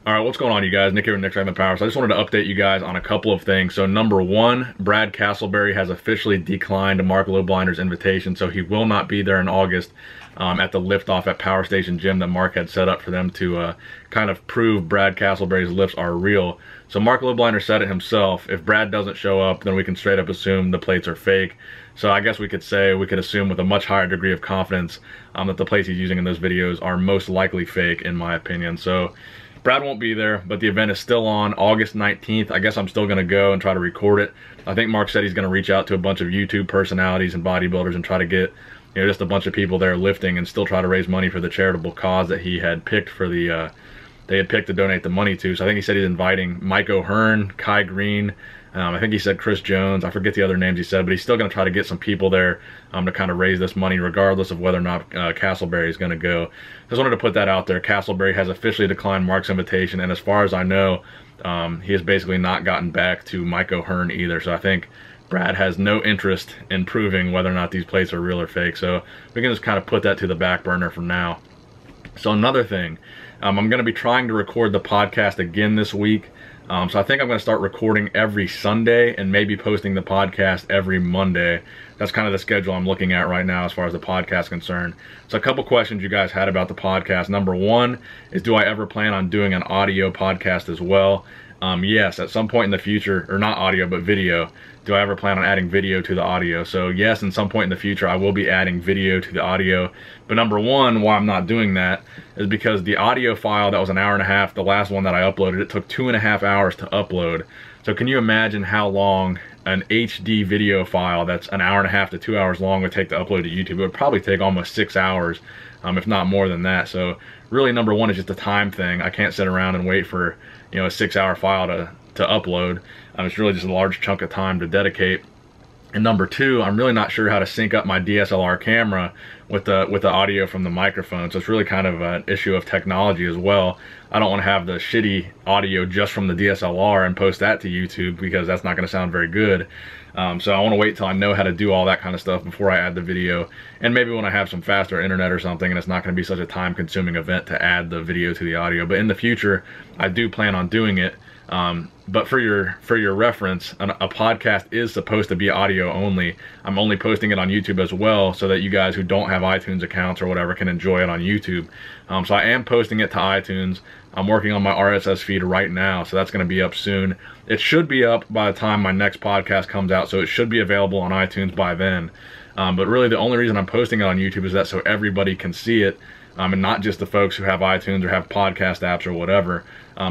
All right, what's going on, you guys? Nick here with Nick Strength and Power. So I just wanted to update you guys on a couple of things. So number one, Brad Castleberry has officially declined Mark Lobliner's invitation, so he will not be there in August at the liftoff at Power Station Gym that Mark had set up for them to kind of prove Brad Castleberry's lifts are real. So Mark Lobliner said it himself, if Brad doesn't show up, then we can straight up assume the plates are fake. So I guess we could assume with a much higher degree of confidence that the plates he's using in those videos are most likely fake, in my opinion. So Brad won't be there, but the event is still on August 19th. I guess I'm still going to go and try to record it. I think Mark said he's going to reach out to a bunch of YouTube personalities and bodybuilders and try to get, you know, just a bunch of people there lifting and still try to raise money for the charitable cause that he had picked for the, they had picked to donate the money to. So I think he said he's inviting Mike O'Hearn, Kai Green, I think he said Chris Jones. I forget the other names he said, but he's still going to try to get some people there to kind of raise this money regardless of whether or not Castleberry is going to go. Just wanted to put that out there. Castleberry has officially declined Mark's invitation, and as far as I know, he has basically not gotten back to Mike O'Hearn either. So I think Brad has no interest in proving whether or not these plates are real or fake. So we can just kind of put that to the back burner for now. So another thing, I'm going to be trying to record the podcast again this week. So I think I'm going to start recording every Sunday and maybe posting the podcast every Monday. That's kind of the schedule I'm looking at right now as far as the podcast is concerned. So a couple questions you guys had about the podcast. Number one is, do I ever plan on doing an audio podcast as well? Yes, at some point in the future, or not audio, but video. Do I ever plan on adding video to the audio? So yes, in some point in the future, I will be adding video to the audio. But number one, why I'm not doing that is because the audio file that was an hour and a half, the last one that I uploaded, it took 2.5 hours to upload. So can you imagine how long an HD video file that's an hour and a half to 2 hours long would take to upload to YouTube? It would probably take almost 6 hours, if not more than that. So really, number one is just a time thing. I can't sit around and wait for, you know, a 6-hour file to upload. It's really just a large chunk of time to dedicate. And number two, I'm really not sure how to sync up my DSLR camera with the audio from the microphone. So it's really kind of an issue of technology as well. I don't want to have the shitty audio just from the DSLR and post that to YouTube, because that's not going to sound very good. So I want to wait till I know how to do all that kind of stuff before I add the video. And maybe when I have some faster internet or something and it's not going to be such a time-consuming event to add the video to the audio. But in the future, I do plan on doing it. But for your reference, a podcast is supposed to be audio only. I'm only posting it on YouTube as well, so that you guys who don't have iTunes accounts or whatever can enjoy it on YouTube. So I am posting it to iTunes. I'm working on my RSS feed right now, so that's going to be up soon. It should be up by the time my next podcast comes out, so it should be available on iTunes by then. But really, the only reason I'm posting it on YouTube is that so everybody can see it, and not just the folks who have iTunes or have podcast apps or whatever.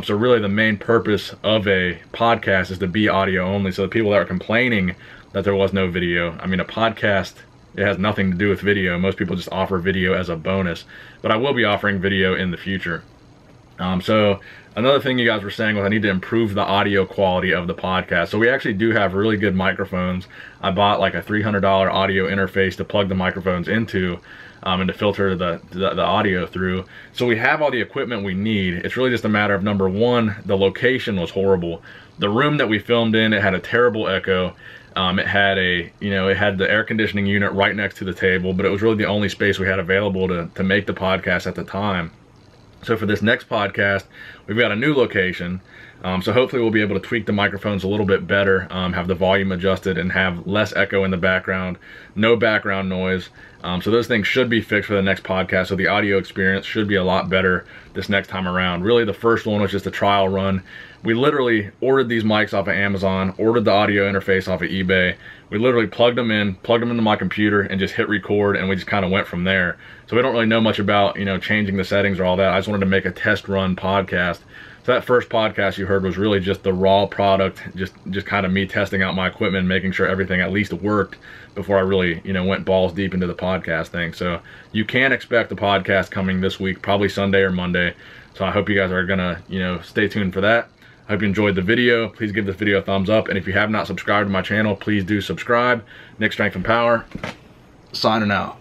So really, the main purpose of a podcast is to be audio only. So the people that are complaining that there was no video, I mean, a podcast, it has nothing to do with video. Most people just offer video as a bonus, but I will be offering video in the future. So another thing you guys were saying was I need to improve the audio quality of the podcast. So we actually do have really good microphones. I bought like a $300 audio interface to plug the microphones into and to filter the audio through. So we have all the equipment we need. It's really just a matter of, number one, the location was horrible. The room that we filmed in, it had a terrible echo. It had it had the air conditioning unit right next to the table, but it was really the only space we had available to make the podcast at the time. So for this next podcast, we've got a new location. So hopefully we'll be able to tweak the microphones a little bit better, have the volume adjusted, and have less echo in the background, no background noise. So those things should be fixed for the next podcast. So the audio experience should be a lot better this next time around. Really, the first one was just a trial run. We literally ordered these mics off of Amazon, ordered the audio interface off of eBay. We literally plugged them into my computer, and just hit record, and we just kind of went from there. So we don't really know much about, you know, changing the settings or all that. I just wanted to make a test run podcast. So that first podcast you heard was really just the raw product, just kind of me testing out my equipment, making sure everything at least worked before I really, you know, went balls deep into the podcast thing. So you can expect the podcast coming this week, probably Sunday or Monday. So I hope you guys are gonna, you know, stay tuned for that. I hope you enjoyed the video. Please give this video a thumbs up, and if you have not subscribed to my channel, please do subscribe. Nick Strength and Power, signing out.